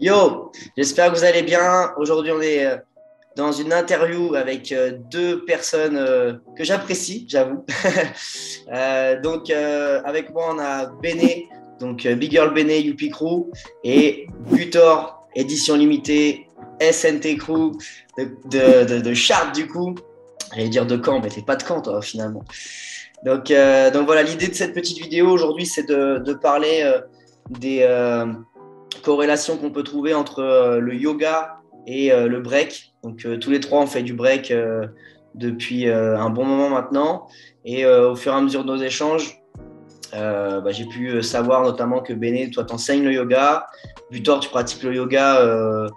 Yo, j'espère que vous allez bien. Aujourd'hui, on est dans une interview avec deux personnes que j'apprécie, j'avoue. Avec moi, on a Béné, donc Big Girl Béné, Youpi Crew, et Butor, édition limitée, SNT Crew, de Chartres, du coup. J'allais dire de Caen, mais t'es pas de Caen, toi, finalement. Donc voilà, l'idée de cette petite vidéo aujourd'hui, c'est de parler des corrélation qu'on peut trouver entre le yoga et le break. Donc, tous les trois, on fait du break depuis un bon moment maintenant. Et au fur et à mesure de nos échanges, j'ai pu savoir notamment que Béné, toi, t'enseignes le yoga. Butor, tu pratiques le yoga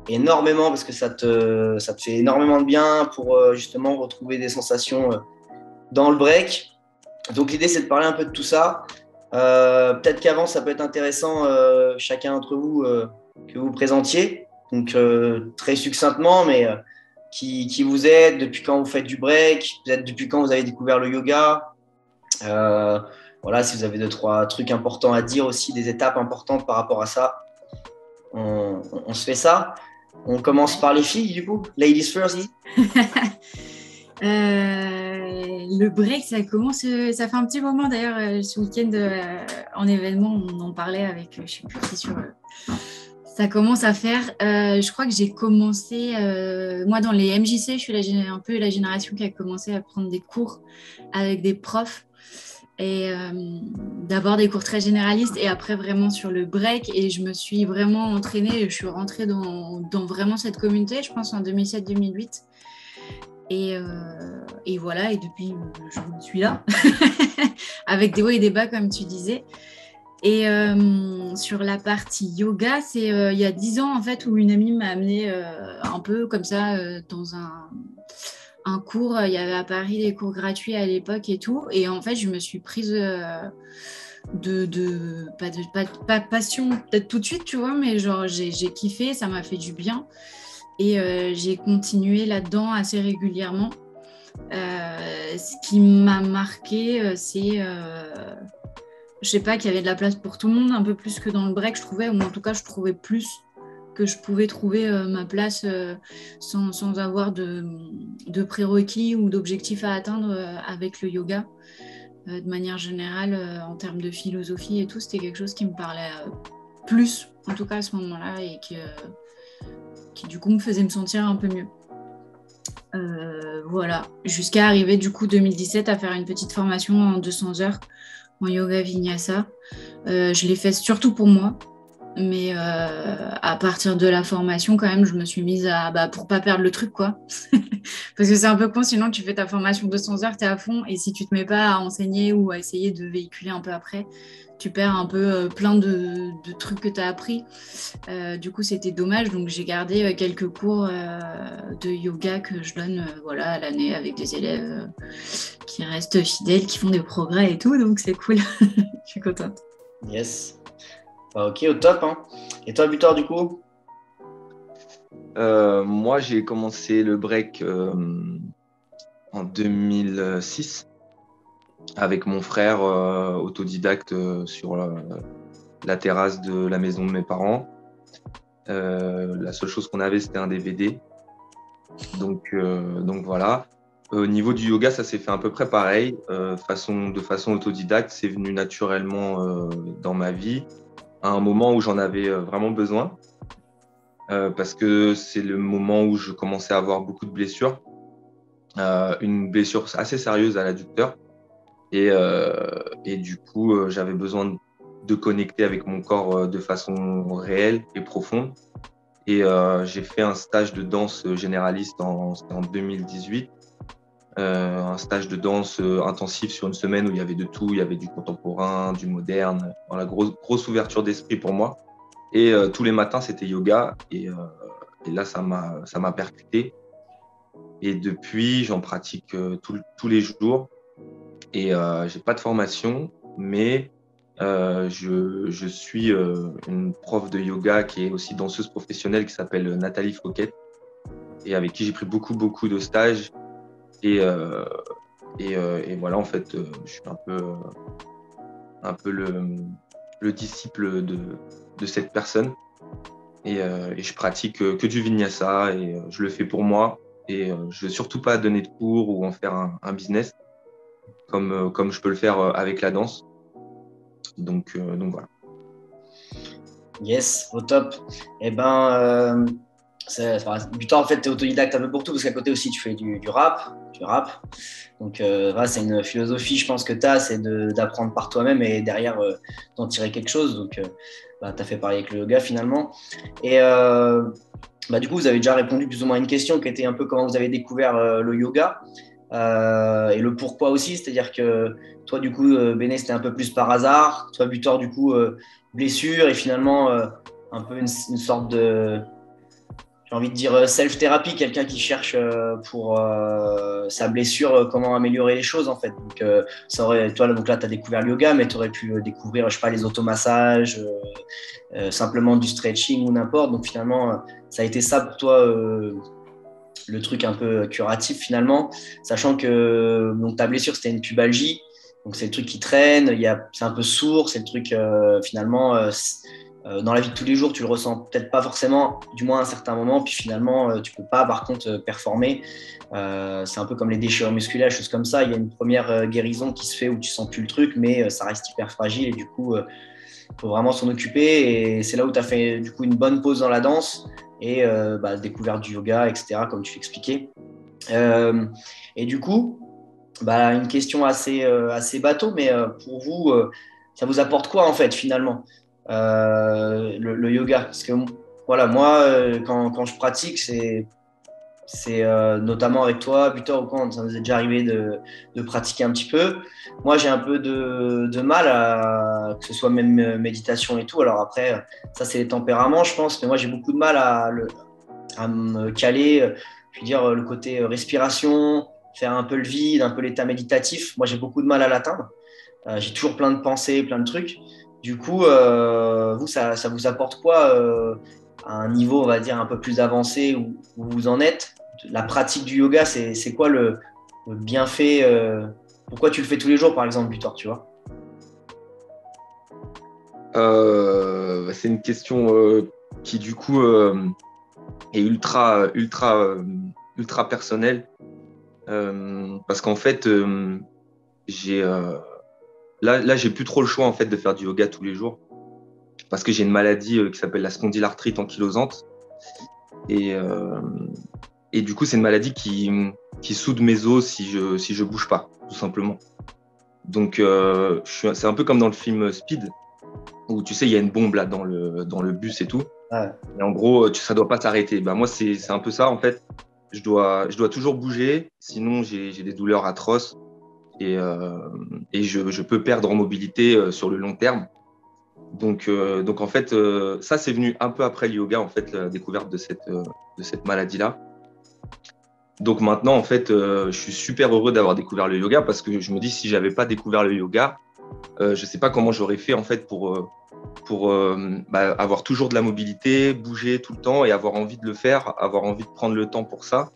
énormément parce que ça te fait énormément de bien pour justement retrouver des sensations dans le break. Donc, l'idée, c'est de parler un peu de tout ça. Peut-être qu'avant, ça peut être intéressant, chacun d'entre vous, que vous présentiez. Donc, très succinctement, mais qui vous êtes, depuis quand vous faites du break, peut-être depuis quand vous avez découvert le yoga. Euh, voilà, si vous avez deux, trois trucs importants à dire aussi, des étapes importantes par rapport à ça, on se fait ça. On commence par les filles, du coup. Ladies first. Le break, ça commence, ça fait un petit moment d'ailleurs, ce week-end en événement, on en parlait avec, je sais plus qui sur. Ça commence à faire, je crois que j'ai commencé, moi dans les MJC, je suis un peu la génération qui a commencé à prendre des cours avec des profs et d'abord des cours très généralistes et après vraiment sur le break et je me suis vraiment entraînée, je suis rentrée dans vraiment cette communauté, je pense en 2007-2008. Et voilà, et depuis, je suis là, avec des hauts et des bas, comme tu disais. Et sur la partie yoga, c'est il y a 10 ans, en fait, où une amie m'a amenée un peu comme ça dans un cours. Il y avait à Paris des cours gratuits à l'époque et tout. Et en fait, je me suis prise pas de passion peut-être tout de suite, tu vois, mais genre j'ai kiffé, ça m'a fait du bien. Et j'ai continué là-dedans assez régulièrement. Ce qui m'a marqué, c'est, je sais pas, qu'il y avait de la place pour tout le monde, un peu plus que dans le break, je trouvais, ou en tout cas, je trouvais plus que je pouvais trouver ma place sans avoir de prérequis ou d'objectifs à atteindre avec le yoga. De manière générale, en termes de philosophie et tout, c'était quelque chose qui me parlait plus, en tout cas à ce moment-là, et qui du coup me faisait me sentir un peu mieux. Voilà, jusqu'à arriver du coup 2017 à faire une petite formation en 200 heures en yoga vinyasa. Je l'ai fait surtout pour moi, mais à partir de la formation quand même, je me suis mise à, pour pas perdre le truc quoi. Parce que c'est un peu con, sinon tu fais ta formation 200 heures, t'es à fond, et si tu te mets pas à enseigner ou à essayer de véhiculer un peu après, tu perds un peu plein de trucs que tu as appris. Du coup, c'était dommage. Donc, j'ai gardé quelques cours de yoga que je donne voilà, à l'année avec des élèves qui restent fidèles, qui font des progrès et tout. Donc, c'est cool. Je suis contente. Yes. Ok, au top. Hein. Et toi, Butor, du coup? Moi, j'ai commencé le break en 2006 avec mon frère autodidacte sur la terrasse de la maison de mes parents. La seule chose qu'on avait, c'était un DVD. Donc voilà. Au niveau du yoga, ça s'est fait à peu près pareil. De façon autodidacte, c'est venu naturellement dans ma vie à un moment où j'en avais vraiment besoin. Parce que c'est le moment où je commençais à avoir beaucoup de blessures. Une blessure assez sérieuse à l'adducteur. Et du coup, j'avais besoin de connecter avec mon corps de façon réelle et profonde. Et j'ai fait un stage de danse généraliste en 2018. Un stage de danse intensif sur une semaine où il y avait de tout. Il y avait du contemporain, du moderne. Voilà, grosse ouverture d'esprit pour moi. Et tous les matins, c'était yoga. Et là, ça m'a percuté. Et depuis, j'en pratique tous les jours. Et j'ai pas de formation, mais je suis une prof de yoga qui est aussi danseuse professionnelle qui s'appelle Nathalie Fouquet et avec qui j'ai pris beaucoup de stages. Et voilà, en fait, je suis un peu le disciple de cette personne. et je pratique que du vinyasa et je le fais pour moi. Et je ne veux surtout pas donner de cours ou en faire un business comme je peux le faire avec la danse. Donc voilà. Yes, au top. Eh ben, Butor, en fait, tu es autodidacte un peu pour tout, parce qu'à côté aussi, tu fais du rap. Tu rap. Donc, voilà, c'est une philosophie, je pense, que tu as, c'est d'apprendre par toi-même et derrière, d'en tirer quelque chose. Donc, tu as fait pareil avec le yoga finalement. Et du coup, vous avez déjà répondu plus ou moins à une question qui était un peu comment vous avez découvert le yoga et le pourquoi aussi. C'est-à-dire que toi, du coup, Béné, c'était un peu plus par hasard. Toi, Butor, du coup, blessure et finalement, un peu une sorte de, j'ai envie de dire self-thérapie, quelqu'un qui cherche pour sa blessure, comment améliorer les choses en fait. Donc, toi, donc là, tu as découvert le yoga, mais tu aurais pu découvrir, je sais pas, les automassages, simplement du stretching ou n'importe. Donc finalement, ça a été ça pour toi, le truc un peu curatif finalement, sachant que donc, ta blessure, c'était une pubalgie. Donc c'est le truc qui traîne, c'est un peu sourd, c'est le truc finalement dans la vie de tous les jours, tu le ressens peut-être pas forcément, du moins à un certain moment, puis finalement tu peux pas par contre performer. C'est un peu comme les déchirures musculaires, choses comme ça. Il y a une première guérison qui se fait où tu sens plus le truc, mais ça reste hyper fragile et du coup faut vraiment s'en occuper. Et c'est là où tu as fait du coup une bonne pause dans la danse et découverte du yoga, etc., comme tu l'expliquais. Et du coup, une question assez bateau, mais pour vous, ça vous apporte quoi en fait finalement, le yoga? Parce que voilà, moi, quand je pratique, c'est notamment avec toi, Butor, ou quand ça nous est déjà arrivé de pratiquer un petit peu. Moi, j'ai un peu de mal à que ce soit même méditation et tout. Alors après, ça, c'est les tempéraments, je pense, mais moi, j'ai beaucoup de mal à me caler, je veux dire, le côté respiration, faire un peu le vide, un peu l'état méditatif. Moi, j'ai beaucoup de mal à l'atteindre. J'ai toujours plein de pensées, plein de trucs. Du coup, vous, ça vous apporte quoi à un niveau, on va dire, un peu plus avancé où vous en êtes? La pratique du yoga, c'est quoi le bienfait pourquoi tu le fais tous les jours, par exemple, Butor, tu vois? C'est une question qui du coup est ultra personnelle parce qu'en fait j'ai là j'ai plus trop le choix en fait de faire du yoga tous les jours parce que j'ai une maladie qui s'appelle la spondylarthrite ankylosante et et du coup c'est une maladie qui soude mes os si je bouge pas tout simplement. Donc c'est un peu comme dans le film Speed où tu sais il y a une bombe là dans le bus et tout. Ouais. Et en gros, ça doit pas s'arrêter. Moi, c'est un peu ça, en fait. Je dois toujours bouger, sinon j'ai des douleurs atroces et je peux perdre en mobilité sur le long terme. Donc en fait, ça, c'est venu un peu après le yoga, en fait, la découverte de cette maladie-là. Donc maintenant, en fait, je suis super heureux d'avoir découvert le yoga parce que je me dis, si j'avais pas découvert le yoga, je sais pas comment j'aurais fait, en fait, pour avoir toujours de la mobilité, bouger tout le temps et avoir envie de le faire, avoir envie de prendre le temps pour ça.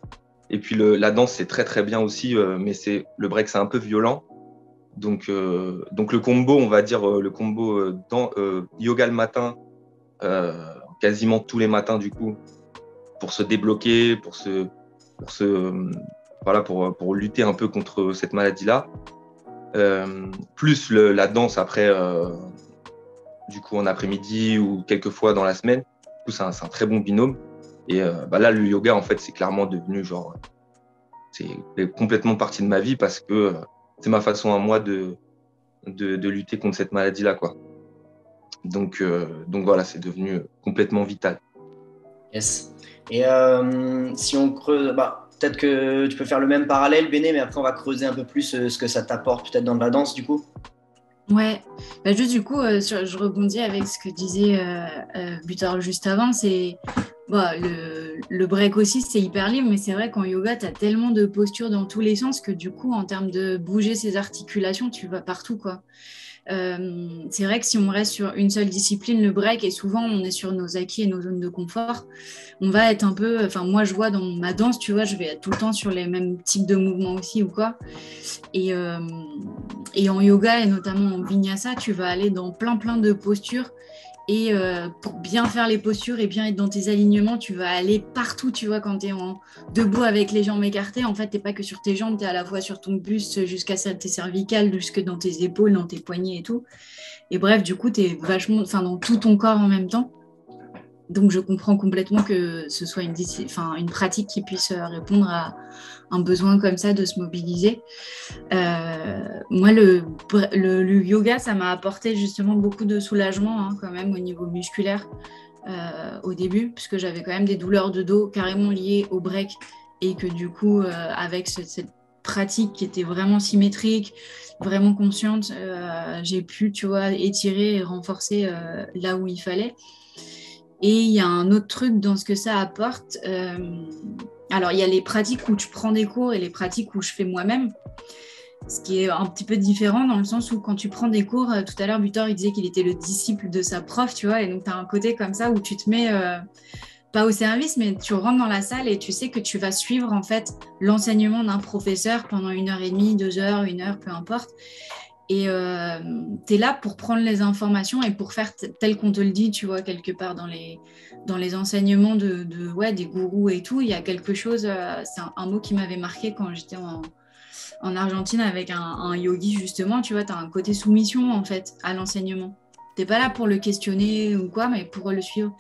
Et puis la danse, c'est très très bien aussi, mais le break, c'est un peu violent. Donc le combo, on va dire le combo yoga le matin, quasiment tous les matins du coup, pour se débloquer, pour lutter un peu contre cette maladie-là. Plus la danse après du coup en après-midi ou quelques fois dans la semaine. Du coup, c'est un très bon binôme. Et là, le yoga, en fait, c'est clairement devenu c'est complètement partie de ma vie parce que c'est ma façon à moi de lutter contre cette maladie-là, quoi. Donc voilà, c'est devenu complètement vital. Yes. Et si on creuse, peut-être que tu peux faire le même parallèle, Béné, mais après on va creuser un peu plus ce que ça t'apporte peut-être dans la danse du coup. Ouais, juste du coup, je rebondis avec ce que disait Butor juste avant. Le break aussi, c'est hyper libre, mais c'est vrai qu'en yoga, tu as tellement de postures dans tous les sens que du coup, en termes de bouger ses articulations, tu vas partout, quoi. C'est vrai que si on reste sur une seule discipline, le break, et souvent on est sur nos acquis et nos zones de confort, on va être un peu, enfin moi je vois dans ma danse, tu vois, je vais être tout le temps sur les mêmes types de mouvements aussi ou quoi. Et en yoga et notamment en vinyasa, tu vas aller dans plein de postures Et pour bien faire les postures et bien être dans tes alignements, tu vas aller partout, tu vois, quand tu es debout avec les jambes écartées. En fait, tu n'es pas que sur tes jambes, tu es à la fois sur ton buste jusqu'à tes cervicales, jusque dans tes épaules, dans tes poignets et tout. Et bref, du coup, tu es vachement dans tout ton corps en même temps. Donc, je comprends complètement que ce soit une pratique qui puisse répondre à un besoin comme ça de se mobiliser. Moi, le yoga, ça m'a apporté justement beaucoup de soulagement hein, quand même au niveau musculaire au début, puisque j'avais quand même des douleurs de dos carrément liées au break et que du coup, avec cette pratique qui était vraiment symétrique, vraiment consciente, j'ai pu, tu vois, étirer et renforcer là où il fallait. Et il y a un autre truc dans ce que ça apporte. Alors, il y a les pratiques où tu prends des cours et les pratiques où je fais moi-même. Ce qui est un petit peu différent dans le sens où quand tu prends des cours, tout à l'heure, Butor, il disait qu'il était le disciple de sa prof, tu vois, et donc tu as un côté comme ça où tu te mets, pas au service, mais tu rentres dans la salle et tu sais que tu vas suivre en fait l'enseignement d'un professeur pendant 1h30, 2 heures, 1 heure, peu importe. Et tu es là pour prendre les informations et pour faire tel qu'on te le dit, tu vois, quelque part dans les enseignements des gourous et tout. Il y a quelque chose, c'est un mot qui m'avait marqué quand j'étais en Argentine avec un yogi, justement. Tu vois, tu as un côté soumission, en fait, à l'enseignement. Tu n'es pas là pour le questionner ou quoi, mais pour le suivre.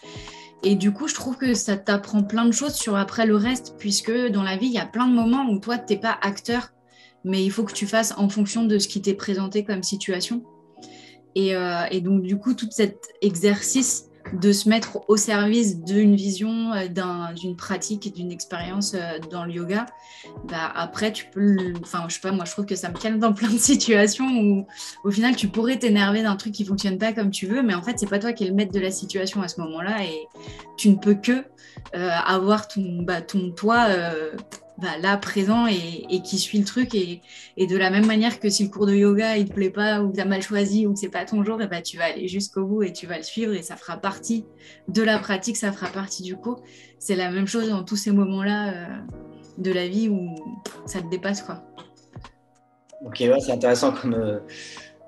Et du coup, je trouve que ça t'apprend plein de choses sur après le reste, puisque dans la vie, il y a plein de moments où toi, tu n'es pas acteur, mais il faut que tu fasses en fonction de ce qui t'est présenté comme situation. Et donc, du coup, tout cet exercice de se mettre au service d'une vision, d'une pratique, d'une expérience dans le yoga, bah, après, tu peux... Enfin, je sais pas, moi, je trouve que ça me calme dans plein de situations où, au final, tu pourrais t'énerver d'un truc qui fonctionne pas comme tu veux, mais en fait, c'est pas toi qui es le maître de la situation à ce moment-là et tu ne peux que avoir ton toi là présent et qui suit le truc et de la même manière que si le cours de yoga il te plaît pas ou que tu as mal choisi ou que c'est pas ton jour, et bah, tu vas aller jusqu'au bout et tu vas le suivre et ça fera partie de la pratique, ça fera partie du cours. C'est la même chose dans tous ces moments-là de la vie où ça te dépasse quoi. Ok, ouais, c'est intéressant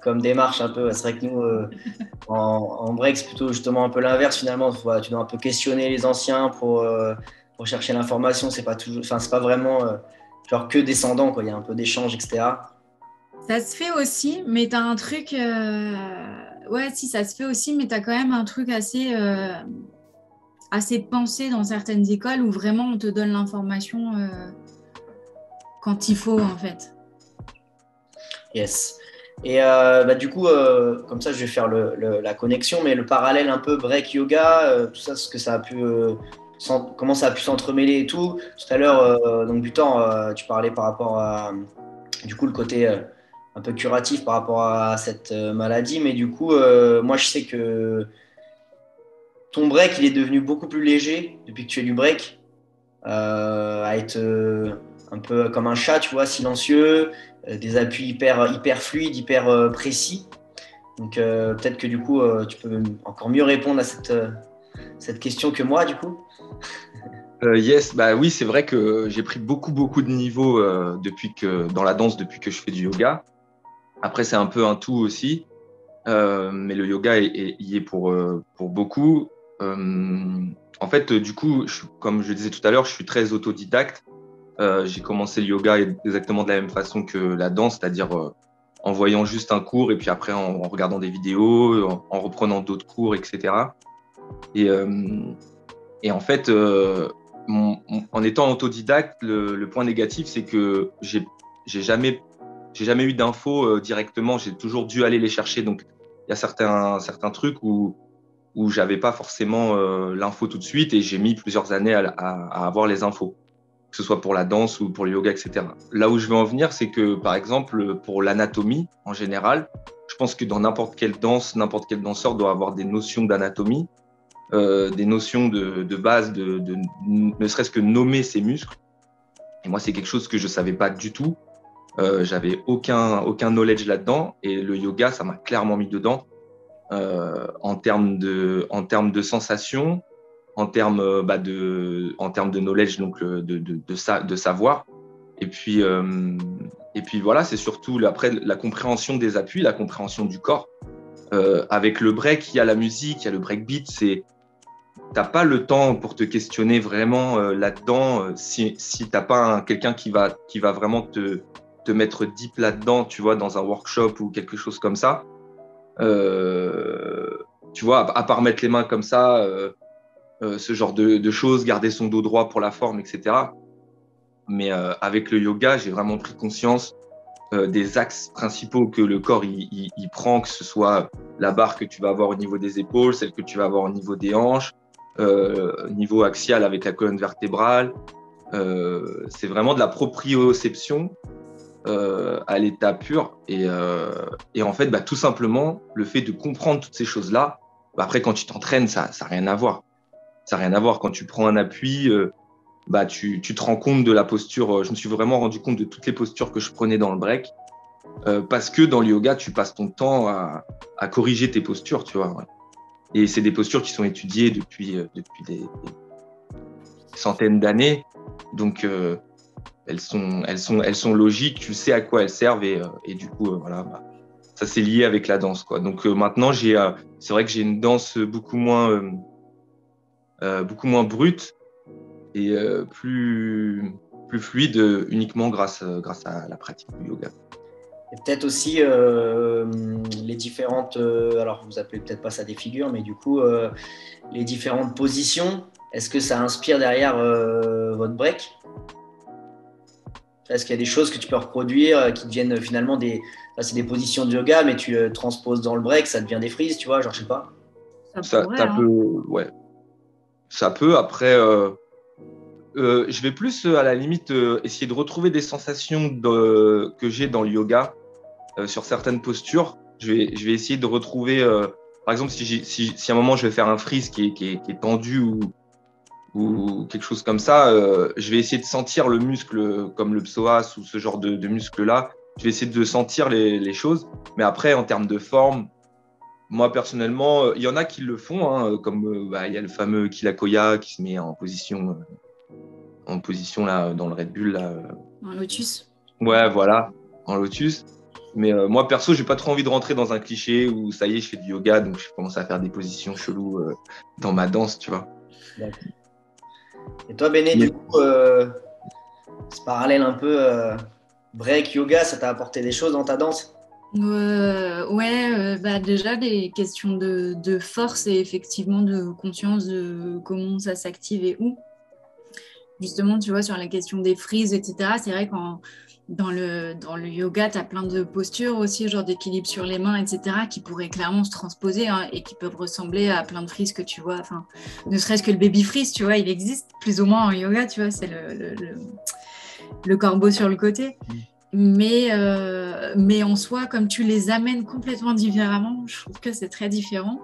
comme démarche un peu. C'est vrai que nous, en break, c'est plutôt justement un peu l'inverse finalement. Voilà, tu dois un peu questionner les anciens pour chercher l'information. C'est pas toujours, enfin, c'est pas vraiment genre que descendant, quoi. Il y a un peu d'échange, etc. Ça se fait aussi, mais tu as un truc. Ouais, si, ça se fait aussi, mais tu as quand même un truc assez pensé dans certaines écoles où vraiment on te donne l'information quand il faut, en fait. Yes. Et du coup, comme ça, je vais faire la connexion, mais le parallèle un peu break yoga, tout ça, ce que ça a pu, comment ça a pu s'entremêler et tout. Tout à l'heure, donc Butor, tu parlais par rapport à, du coup, le côté un peu curatif par rapport à cette maladie, mais du coup, moi, je sais que ton break, il est devenu beaucoup plus léger depuis que tu fais du break, à être un peu comme un chat, tu vois, silencieux, des appuis hyper fluides, hyper précis. Donc peut-être que du coup, tu peux encore mieux répondre à cette question que moi, du coup. Yes, bah oui, c'est vrai que j'ai pris beaucoup de niveaux dans la danse depuis que je fais du yoga. Après, c'est un peu un tout aussi, mais le yoga y est pour beaucoup. En fait, du coup, comme je disais tout à l'heure, je suis très autodidacte. J'ai commencé le yoga exactement de la même façon que la danse, c'est-à-dire en voyant juste un cours et puis après en regardant des vidéos, en reprenant d'autres cours, etc. Et en fait, en étant autodidacte, le point négatif, c'est que j'ai jamais eu d'infos directement. J'ai toujours dû aller les chercher. Donc, il y a certains trucs où j'avais pas forcément l'info tout de suite et j'ai mis plusieurs années à avoir les infos, que ce soit pour la danse ou pour le yoga, etc. Là où je veux en venir, c'est que, par exemple, pour l'anatomie en général, je pense que dans n'importe quelle danse, n'importe quel danseur doit avoir des notions d'anatomie, des notions de base, ne serait-ce que nommer ses muscles. Et moi, c'est quelque chose que je ne savais pas du tout. J'avais aucun knowledge là-dedans. Et le yoga, ça m'a clairement mis dedans en termes de sensations, en termes de knowledge, donc de savoir. Et puis voilà, c'est surtout après la compréhension des appuis, la compréhension du corps. Avec le break, il y a la musique, il y a le breakbeat. T'as pas le temps pour te questionner vraiment là-dedans si t'as pas quelqu'un qui va vraiment te mettre deep là-dedans, tu vois, dans un workshop ou quelque chose comme ça. Tu vois, à part mettre les mains comme ça, ce genre de choses, garder son dos droit pour la forme, etc. Mais avec le yoga, j'ai vraiment pris conscience des axes principaux que le corps il prend, que ce soit la barre que tu vas avoir au niveau des épaules, celle que tu vas avoir au niveau des hanches, niveau axial avec la colonne vertébrale. C'est vraiment de la proprioception à l'état pur. Et en fait, tout simplement, le fait de comprendre toutes ces choses-là, après, quand tu t'entraînes, ça n'a rien à voir. Ça n'a rien à voir. Quand tu prends un appui, tu te rends compte de la posture. Je me suis vraiment rendu compte de toutes les postures que je prenais dans le break. Parce que dans le yoga, tu passes ton temps à corriger tes postures, tu vois. Ouais. Et c'est des postures qui sont étudiées depuis des centaines d'années. Donc, elles sont logiques, tu sais à quoi elles servent. Et du coup, voilà, ça c'est lié avec la danse, quoi. Donc, maintenant, c'est vrai que j'ai une danse beaucoup moins brute et plus fluide uniquement grâce à la pratique du yoga. Et peut-être aussi les différentes, alors vous appelez peut-être pas ça des figures, mais du coup, les différentes positions, est-ce que ça inspire derrière votre break? Est-ce qu'il y a des choses que tu peux reproduire qui deviennent finalement c'est des positions de yoga, mais tu transposes dans le break, ça devient des frises, tu vois, genre je sais pas. Ça pourrait, Ça peut, ouais. Ça peut, après, je vais plus à la limite essayer de retrouver des sensations que j'ai dans le yoga sur certaines postures. Je vais essayer de retrouver, par exemple, si à un moment je vais faire un freeze qui est tendu ou quelque chose comme ça, je vais essayer de sentir le muscle comme le psoas ou ce genre de muscle-là. Je vais essayer de sentir les choses. Mais après, en termes de forme, moi personnellement, il y en a qui le font, hein, comme il y a le fameux Kilakoya qui se met en position là, dans le Red Bull. Là. un lotus. Ouais, voilà, en lotus. Mais moi, perso, j'ai pas trop envie de rentrer dans un cliché où ça y est, je fais du yoga, donc je commence à faire des positions cheloues dans ma danse, tu vois. D'accord. Et toi, Béné, du coup, ce parallèle un peu break, yoga, ça t'a apporté des choses dans ta danse? Déjà des questions de force et effectivement de conscience de comment ça s'active et où. Justement, tu vois, sur la question des frises, etc., c'est vrai qu'en dans le yoga, tu as plein de postures aussi, genre d'équilibre sur les mains, etc., qui pourraient clairement se transposer et qui peuvent ressembler à plein de frises que tu vois. Enfin, ne serait-ce que le baby freeze, tu vois, il existe plus ou moins en yoga, tu vois, c'est le corbeau sur le côté. Mais en soi, comme tu les amènes complètement différemment, je trouve que c'est très différent.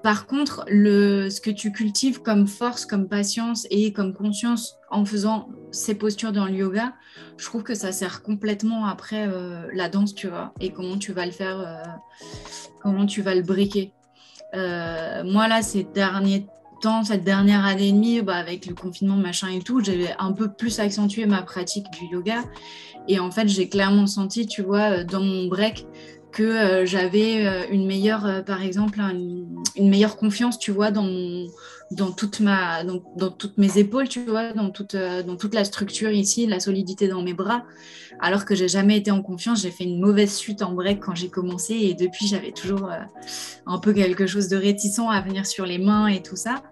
Par contre, ce que tu cultives comme force, comme patience et comme conscience en faisant ces postures dans le yoga, je trouve que ça sert complètement après la danse, tu vois, et comment tu vas le faire, comment tu vas le briquer. Moi, là, cette dernière année et demie, avec le confinement, machin et tout, j'ai un peu plus accentué ma pratique du yoga. Et en fait, j'ai clairement senti, tu vois, dans mon break, que j'avais par exemple, une meilleure confiance, tu vois, dans toutes mes épaules, tu vois, dans toute la structure ici, la solidité dans mes bras. Alors que j'ai jamais été en confiance, j'ai fait une mauvaise chute en break quand j'ai commencé et depuis, j'avais toujours un peu quelque chose de réticent à venir sur les mains et tout ça.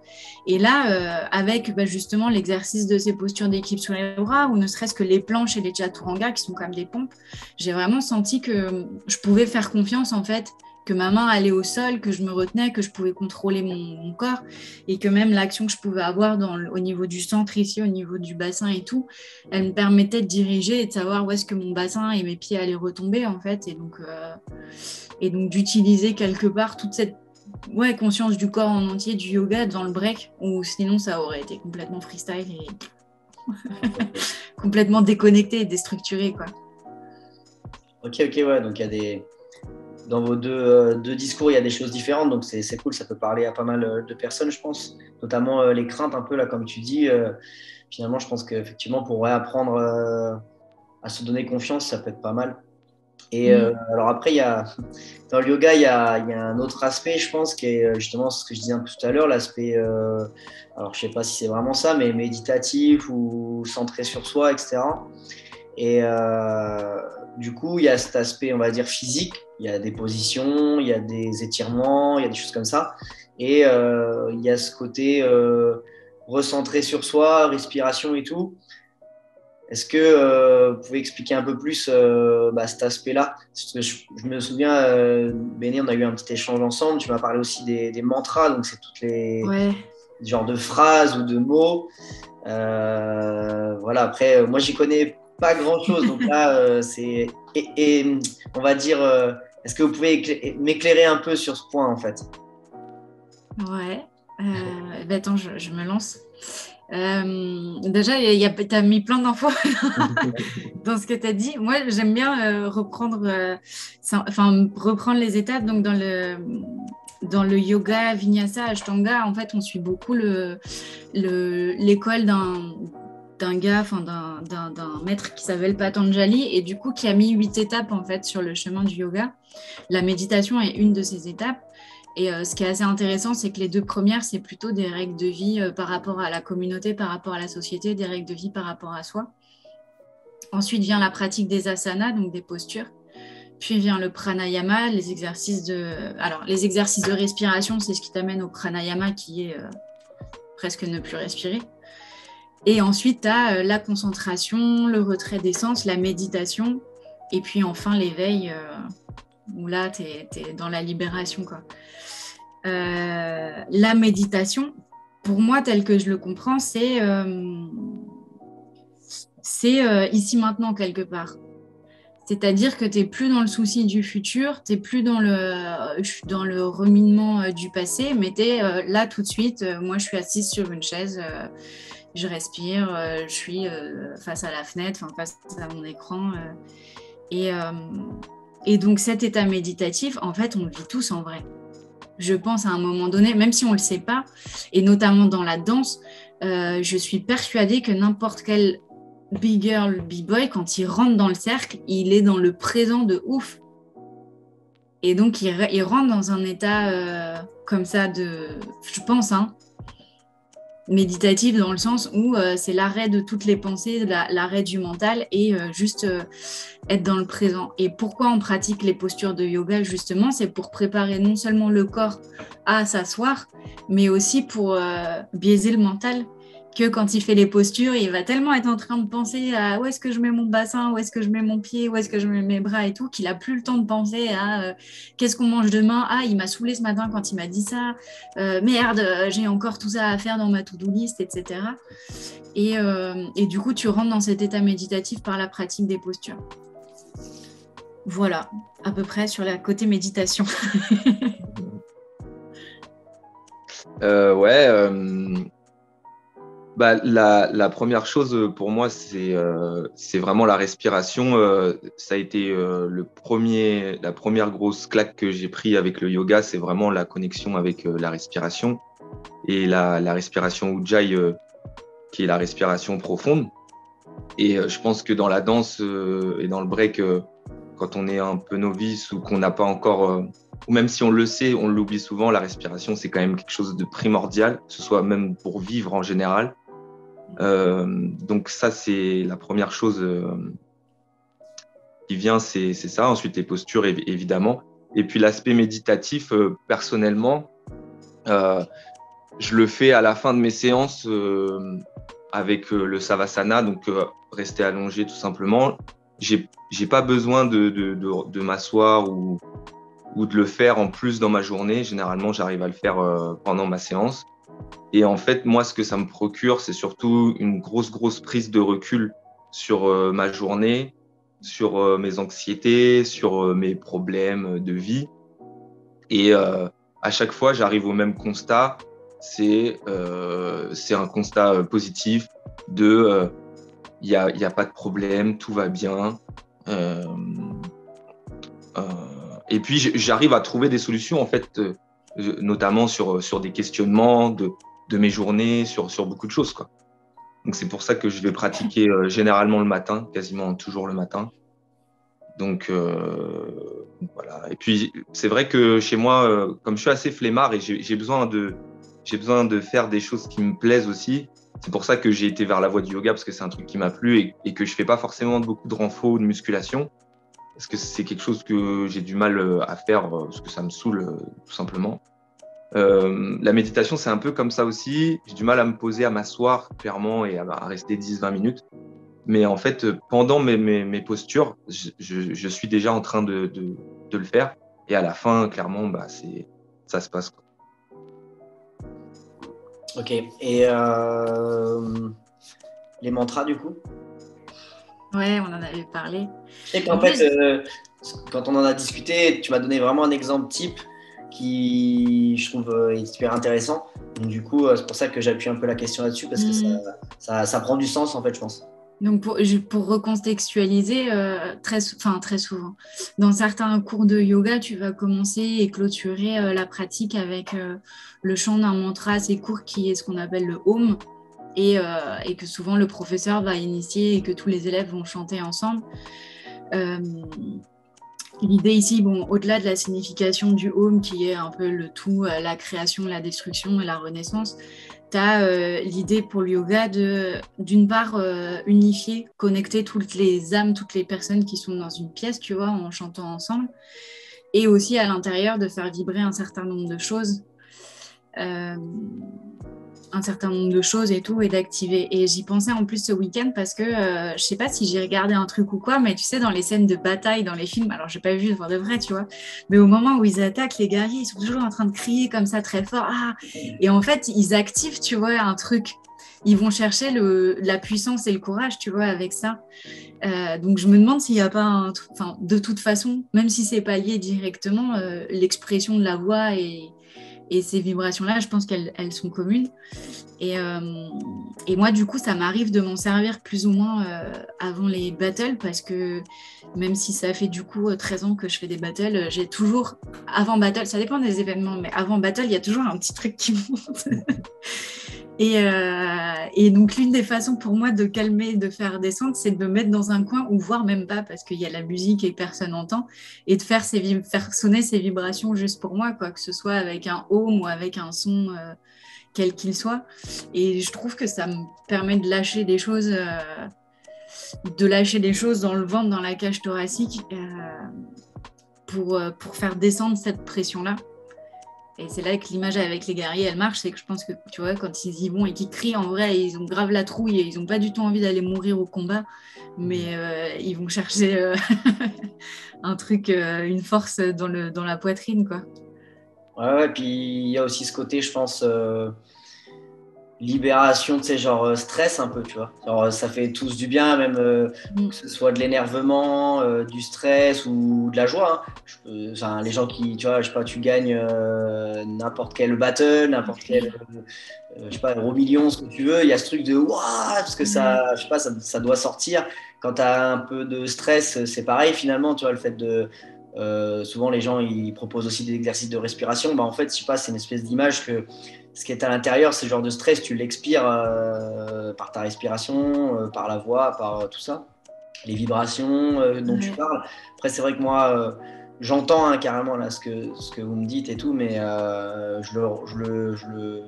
Et là, avec justement l'exercice de ces postures d'équipe sur les bras, ou ne serait-ce que les planches et les chaturanga, qui sont comme des pompes, j'ai vraiment senti que je pouvais faire confiance, en fait, que ma main allait au sol, que je me retenais, que je pouvais contrôler mon corps, et que même l'action que je pouvais avoir au niveau du centre ici, au niveau du bassin et tout, elle me permettait de diriger et de savoir où est-ce que mon bassin et mes pieds allaient retomber, en fait, et donc d'utiliser quelque part toute cette conscience du corps en entier du yoga dans le break, ou sinon ça aurait été complètement freestyle et complètement déconnecté et déstructuré, quoi. Ok, ouais, donc dans vos deux discours, il y a des choses différentes, donc c'est cool, ça peut parler à pas mal de personnes, je pense, notamment les craintes un peu, là, comme tu dis. Finalement, je pense qu'effectivement, pour apprendre à se donner confiance, ça peut être pas mal. Et alors après, dans le yoga, il y a un autre aspect, je pense, qui est justement ce que je disais un peu tout à l'heure, l'aspect, alors je sais pas si c'est vraiment ça, mais méditatif ou centré sur soi, etc. Et du coup, il y a cet aspect, on va dire, physique. Il y a des positions, il y a des étirements, il y a des choses comme ça. Et il y a ce côté recentré sur soi, respiration et tout. Est-ce que vous pouvez expliquer un peu plus cet aspect-là? Parce que je me souviens, Béné, on a eu un petit échange ensemble. Tu m'as parlé aussi des mantras, donc c'est toutes les Ouais. genres de phrases ou de mots. Voilà, après, moi, j'y connais pas grand-chose. Donc là, et on va dire, est-ce que vous pouvez m'éclairer un peu sur ce point, en fait? Ouais. Attends, je me lance. Déjà, tu as mis plein d'infos dans ce que tu as dit. Moi, j'aime bien reprendre les étapes. Donc, dans le yoga, vinyasa, ashtanga, en fait, on suit beaucoup l'école d'un gars, d'un maître qui s'appelle Patanjali et du coup qui a mis 8 étapes en fait sur le chemin du yoga. La méditation est une de ces étapes. Et ce qui est assez intéressant, c'est que les 2 premières, c'est plutôt des règles de vie par rapport à la communauté, par rapport à la société, des règles de vie par rapport à soi. Ensuite vient la pratique des asanas, donc des postures. Puis vient le pranayama, les exercices de respiration, c'est ce qui t'amène au pranayama qui est presque ne plus respirer. Et ensuite, tu as la concentration, le retrait des sens, la méditation, et puis enfin l'éveil, où là, tu es dans la libération, quoi. La méditation, pour moi, tel que je le comprends, c'est ici maintenant quelque part. C'est-à-dire que tu n'es plus dans le souci du futur, tu n'es plus dans le reminement du passé, mais tu es là tout de suite. Moi, je suis assise sur une chaise, je respire, je suis face à la fenêtre, face à mon écran. Et donc, cet état méditatif, en fait, on le vit tous en vrai. Je pense à un moment donné, même si on ne le sait pas, et notamment dans la danse, je suis persuadée que n'importe quel big girl, big boy, quand il rentre dans le cercle, il est dans le présent de ouf. Et donc, il rentre dans un état comme ça je pense, méditatif dans le sens où c'est l'arrêt de toutes les pensées, l'arrêt du mental et juste être dans le présent. Et pourquoi on pratique les postures de yoga, justement, c'est pour préparer non seulement le corps à s'asseoir, mais aussi pour biaiser le mental, que quand il fait les postures, il va tellement être en train de penser à où est-ce que je mets mon bassin, où est-ce que je mets mon pied, où est-ce que je mets mes bras et tout, qu'il n'a plus le temps de penser à qu'est-ce qu'on mange demain, il m'a saoulé ce matin quand il m'a dit ça, merde, j'ai encore tout ça à faire dans ma to-do list, etc. Et du coup, tu rentres dans cet état méditatif par la pratique des postures. Voilà, à peu près sur la côté méditation. La première chose pour moi, c'est vraiment la respiration. Ça a été la première grosse claque que j'ai pris avec le yoga, c'est vraiment la connexion avec la respiration et la respiration Ujjayi, qui est la respiration profonde. Et je pense que dans la danse et dans le break, quand on est un peu novice ou qu'on n'a pas encore, ou même si on le sait, on l'oublie souvent, la respiration, c'est quand même quelque chose de primordial, que ce soit même pour vivre en général. Donc ça, c'est la première chose qui vient, c'est ça. Ensuite, les postures, évidemment. Et puis l'aspect méditatif, personnellement, je le fais à la fin de mes séances avec le Savasana, donc rester allongé tout simplement. J'ai pas besoin de m'asseoir ou de le faire en plus dans ma journée. Généralement, j'arrive à le faire pendant ma séance. Et en fait, moi, ce que ça me procure, c'est surtout une grosse prise de recul sur ma journée, sur mes anxiétés, sur mes problèmes de vie. Et à chaque fois, j'arrive au même constat. C'est un constat positif de il y a pas de problème, tout va bien. Et puis, j'arrive à trouver des solutions, en fait, notamment sur des questionnements de mes journées, sur beaucoup de choses, quoi. Donc, c'est pour ça que je vais pratiquer généralement le matin, quasiment toujours le matin. Donc, voilà. Et puis, c'est vrai que chez moi, comme je suis assez flemmard et j'ai besoin de faire des choses qui me plaisent aussi, c'est pour ça que j'ai été vers la voie du yoga, parce que c'est un truc qui m'a plu et que je fais pas forcément beaucoup de renfo ou de musculation, parce que c'est quelque chose que j'ai du mal à faire, parce que ça me saoule, tout simplement. La méditation, c'est un peu comme ça aussi. J'ai du mal à me poser, à m'asseoir, clairement, et à rester 10-20 minutes. Mais en fait, pendant mes postures, je suis déjà en train de le faire. Et à la fin, clairement, bah, ça se passe, quoi. Ok. Et les mantras, du coup? Ouais, on en avait parlé. Je sais En qu'en fait, plus, quand on en a discuté, tu m'as donné vraiment un exemple type qui, je trouve, est super intéressant. Donc, du coup, c'est pour ça que j'appuie un peu la question là-dessus, parce que ça prend du sens, en fait, je pense. donc pour recontextualiser, très souvent, dans certains cours de yoga, tu vas commencer et clôturer la pratique avec le chant d'un mantra assez court qui est ce qu'on appelle le Om et que souvent le professeur va initier et que tous les élèves vont chanter ensemble. L'idée ici, bon, au-delà de la signification du Om qui est un peu le tout, la création, la destruction et la renaissance, tu as l'idée pour le yoga d'une part, unifier, connecter toutes les âmes, toutes les personnes qui sont dans une pièce, tu vois, en chantant ensemble, et aussi à l'intérieur de faire vibrer un certain nombre de choses. Un certain nombre de choses et tout, et d'activer. Et j'y pensais en plus ce week-end parce que je sais pas si j'ai regardé un truc ou quoi, mais tu sais, dans les scènes de bataille, dans les films, alors j'ai pas vu voir de vrai, tu vois, mais au moment où ils attaquent, les guerriers, ils sont toujours en train de crier comme ça très fort. Ah, et en fait, ils activent, tu vois, un truc. Ils vont chercher la puissance et le courage, tu vois, avec ça. Donc je me demande s'il n'y a pas un truc, enfin, de toute façon, même si c'est pas lié directement, l'expression de la voix et ces vibrations-là, je pense qu'elles sont communes. Et moi, du coup, ça m'arrive de m'en servir plus ou moins avant les battles parce que même si ça fait du coup 13 ans que je fais des battles, j'ai toujours, avant battle, ça dépend des événements, mais avant battle, il y a toujours un petit truc qui monte. Et donc, l'une des façons pour moi de calmer, de faire descendre, c'est de me mettre dans un coin ou voir même pas parce qu'il y a la musique et personne n'entend et de faire sonner ces vibrations juste pour moi, quoi, que ce soit avec un home ou avec un son quel qu'il soit. Et je trouve que ça me permet de lâcher des choses, dans le ventre, dans la cage thoracique pour faire descendre cette pression-là. Et c'est là que l'image avec les guerriers, elle marche. C'est que je pense que, tu vois, quand ils y vont et qu'ils crient, en vrai, ils ont grave la trouille et ils n'ont pas du tout envie d'aller mourir au combat. Mais ils vont chercher un truc, une force dans la poitrine, quoi. Ouais, puis il y a aussi ce côté, je pense, libération, tu sais, genre stress un peu, tu vois. Genre, ça fait tous du bien, même que ce soit de l'énervement, du stress ou de la joie, hein. Enfin, les gens qui, tu vois, je sais pas, tu gagnes n'importe quel battle, n'importe quel, je sais pas, euro million, ce que tu veux, il y a ce truc de waouh, parce que ça, je sais pas, ça doit sortir. Quand tu as un peu de stress, c'est pareil finalement, tu vois, le fait de. Souvent, les gens ils proposent aussi des exercices de respiration. Bah, en fait, je sais pas, c'est une espèce d'image que ce qui est à l'intérieur, ce genre de stress, tu l'expires par ta respiration, par la voix, par tout ça, les vibrations dont tu parles. Après, c'est vrai que moi, j'entends hein, carrément là, ce que vous me dites et tout, mais je le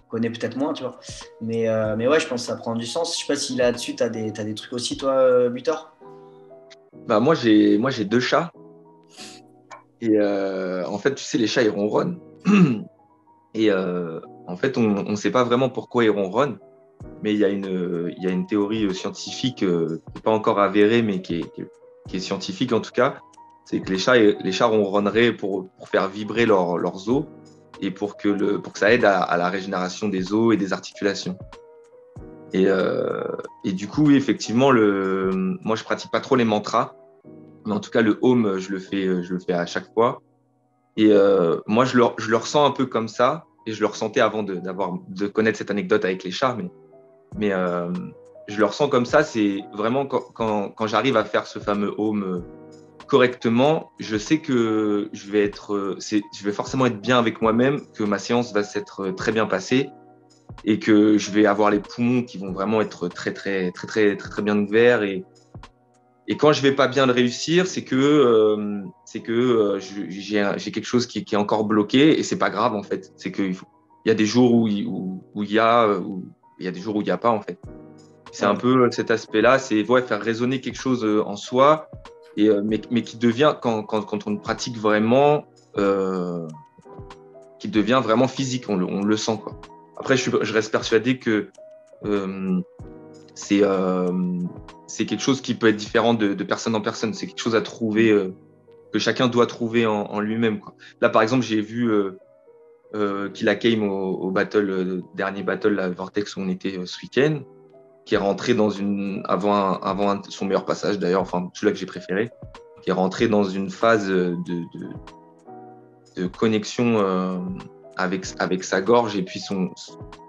connais peut-être moins, tu vois. Mais ouais, je pense que ça prend du sens. Je sais pas si là-dessus, tu as des trucs aussi, toi, Butor. Bah, moi j'ai 2 chats. Et en fait, tu sais, les chats, ils ronronnent. Et en fait, on ne sait pas vraiment pourquoi ils ronronnent. Mais il y a une théorie scientifique qui n'est pas encore avérée, mais qui est scientifique en tout cas. C'est que les chats ronronneraient pour faire vibrer leurs os et pour que ça aide à la régénération des os et des articulations. Et du coup, oui, effectivement, moi, je pratique pas trop les mantras, mais en tout cas, le home, je le fais à chaque fois. Et moi, je le ressens un peu comme ça, et je le ressentais avant de connaître cette anecdote avec les chats, mais je le ressens comme ça. C'est vraiment quand j'arrive à faire ce fameux home correctement, je sais que je vais forcément être bien avec moi-même, que ma séance va s'être très bien passée et que je vais avoir les poumons qui vont vraiment être très, très, très, très, très, très bien ouverts Et quand je vais pas bien le réussir, c'est que j'ai quelque chose qui est encore bloqué et c'est pas grave en fait. C'est que il y a des jours où il y a des jours où il y a pas en fait. C'est un peu cet aspect-là, c'est faire résonner quelque chose en soi et mais qui devient quand on pratique vraiment, qui devient vraiment physique, on le sent quoi. Après, je reste persuadé que c'est quelque chose qui peut être différent de personne en personne. C'est quelque chose à trouver, que chacun doit trouver en lui-même, quoi. Là, par exemple, j'ai vu Killa Kame au battle, dernier battle, la Vortex, où on était ce week-end, qui est rentré dans son meilleur passage, d'ailleurs, enfin, celui-là que j'ai préféré, qui est rentré dans une phase de connexion avec sa gorge, et puis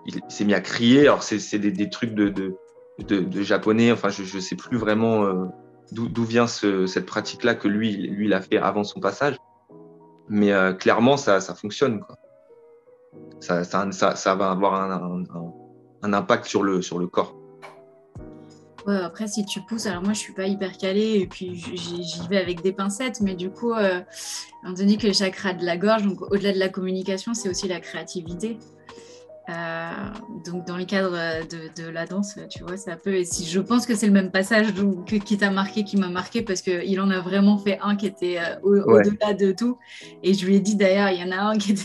il s'est mis à crier. Alors, c'est des trucs de japonais, enfin je sais plus vraiment d'où vient cette pratique-là que lui il a fait avant son passage, mais clairement ça fonctionne quoi. Ça va avoir un impact sur le corps. Ouais, après, si tu pousses, alors moi je suis pas hyper calée et puis j'y vais avec des pincettes, mais du coup, étant donné que le chakra de la gorge, donc au-delà de la communication, c'est aussi la créativité. Donc dans le cadre de la danse, tu vois, ça peut. Et si je pense que c'est le même passage qui m'a marqué, parce qu'il en a vraiment fait un qui était au-delà de tout. Et je lui ai dit d'ailleurs, il y en a un qui était.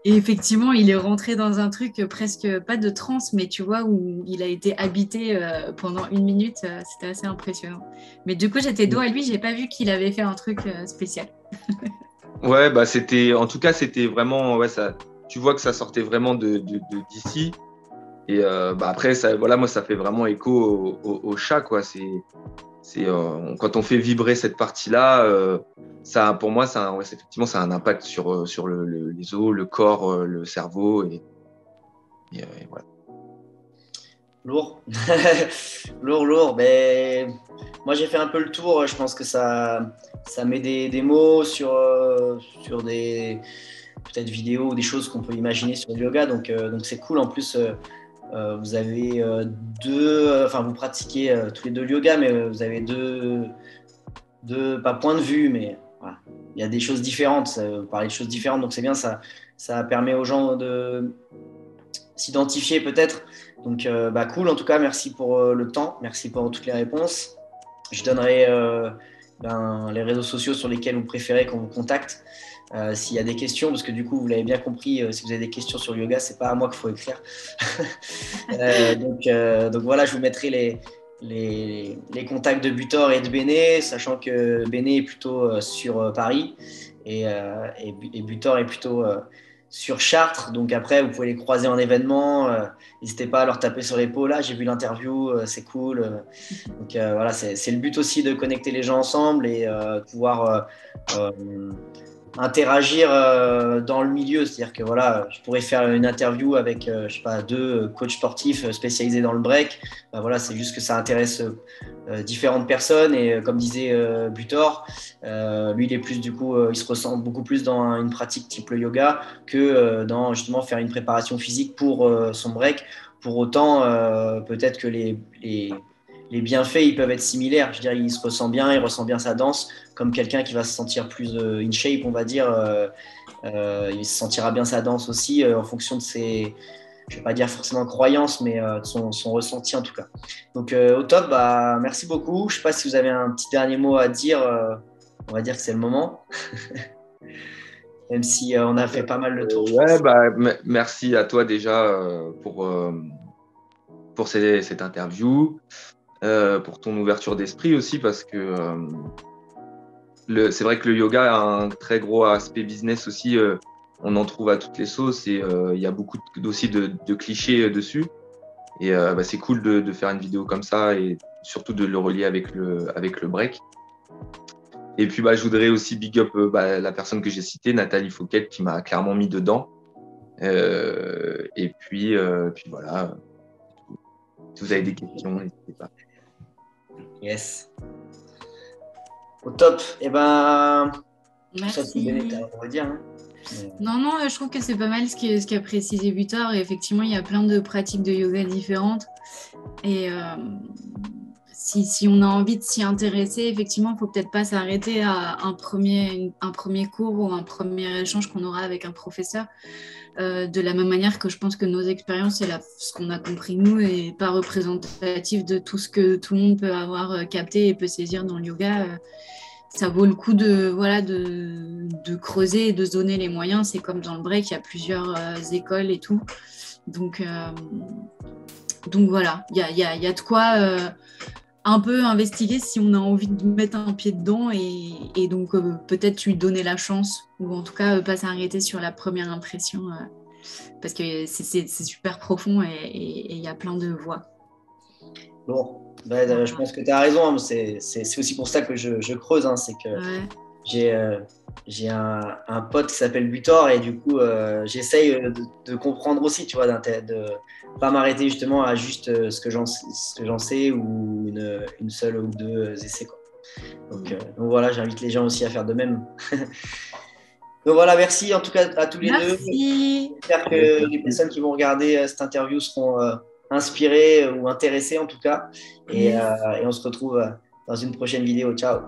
Et effectivement, il est rentré dans un truc presque pas de transe, mais tu vois, où il a été habité pendant 1 minute. C'était assez impressionnant. Mais du coup, j'étais dos à lui, j'ai pas vu qu'il avait fait un truc spécial. Ouais, bah en tout cas, c'était vraiment, ça. Tu vois que ça sortait vraiment d'ici. Et après, moi, ça fait vraiment écho au chat, quoi. Quand on fait vibrer cette partie-là, ça, pour moi, effectivement, ça a un impact sur les os, le corps, le cerveau. Et voilà. Lourd. Lourd. Mais moi, j'ai fait un peu le tour. Je pense que ça met des mots sur des peut-être vidéos ou des choses qu'on peut imaginer sur le yoga. Donc c'est cool. En plus, vous avez vous pratiquez tous les deux le yoga, mais vous avez deux pas points de vue, mais voilà. Il y a des choses différentes. Vous parlez de choses différentes, donc c'est bien. Ça permet aux gens de s'identifier peut-être. Donc cool. En tout cas, merci pour le temps. Merci pour toutes les réponses. Je donnerai les réseaux sociaux sur lesquels vous préférez qu'on vous contacte. S'il y a des questions, parce que du coup, vous l'avez bien compris, si vous avez des questions sur le yoga, c'est pas à moi qu'il faut écrire. Donc voilà, je vous mettrai les contacts de Butor et de Béné, sachant que Béné est plutôt sur Paris et Butor est plutôt sur Chartres. Donc après, vous pouvez les croiser en événement. N'hésitez pas à leur taper sur l'épaule. Là, j'ai vu l'interview, c'est cool. Donc voilà, c'est le but aussi de connecter les gens ensemble et pouvoir interagir dans le milieu. C'est-à-dire que voilà, je pourrais faire une interview avec je sais pas, 2 coachs sportifs spécialisés dans le break. Voilà, c'est juste que ça intéresse différentes personnes et comme disait Butor, lui il est plus du coup, il se ressent beaucoup plus dans une pratique type le yoga que dans justement faire une préparation physique pour son break. Pour autant, peut-être que les bienfaits ils peuvent être similaires. Je veux dire, il se ressent bien, il ressent bien sa danse, comme quelqu'un qui va se sentir plus in shape, on va dire. Il se sentira bien sa danse aussi en fonction de ses, je ne vais pas dire forcément croyance, mais de son ressenti en tout cas. Donc au top, merci beaucoup. Je ne sais pas si vous avez un petit dernier mot à dire. On va dire que c'est le moment. Même si on a fait pas mal le tour. Merci à toi déjà pour cette interview, pour ton ouverture d'esprit aussi, parce que c'est vrai que le yoga a un très gros aspect business aussi. On en trouve à toutes les sauces et il y a beaucoup aussi de clichés dessus. Et c'est cool de faire une vidéo comme ça et surtout de le relier avec le break. Et puis je voudrais aussi big up la personne que j'ai citée, Nathalie Fouquet, qui m'a clairement mis dedans. Et puis voilà. Si vous avez des questions, n'hésitez pas. Yes. Au top. Merci. On va dire. Hein. Non, je trouve que c'est pas mal ce qu'a précisé Butor. Et effectivement, il y a plein de pratiques de yoga différentes. Et si on a envie de s'y intéresser, effectivement, il ne faut peut-être pas s'arrêter à un premier cours ou un premier échange qu'on aura avec un professeur. De la même manière que je pense que nos expériences et ce qu'on a compris nous n'est pas représentatif de tout ce que tout le monde peut avoir capté et peut saisir dans le yoga. Ça vaut le coup de creuser et de se donner les moyens. C'est comme dans le break, il y a plusieurs écoles et tout. Donc voilà, il y a de quoi un peu investiguer si on a envie de mettre un pied dedans et donc peut-être lui donner la chance ou en tout cas pas s'arrêter sur la première impression parce que c'est super profond et il y a plein de voies. Bon, je pense que tu as raison, hein, c'est aussi pour ça que je creuse, hein, c'est que j'ai un pote qui s'appelle Butor et du coup j'essaye de comprendre aussi, tu vois, de pas m'arrêter justement à juste ce que j'en sais ou une seule ou deux essais, quoi. Donc voilà, j'invite les gens aussi à faire de même. Donc voilà, merci en tout cas à tous les deux. J'espère que les personnes qui vont regarder cette interview seront inspirées ou intéressées en tout cas. Et on se retrouve dans une prochaine vidéo. Ciao.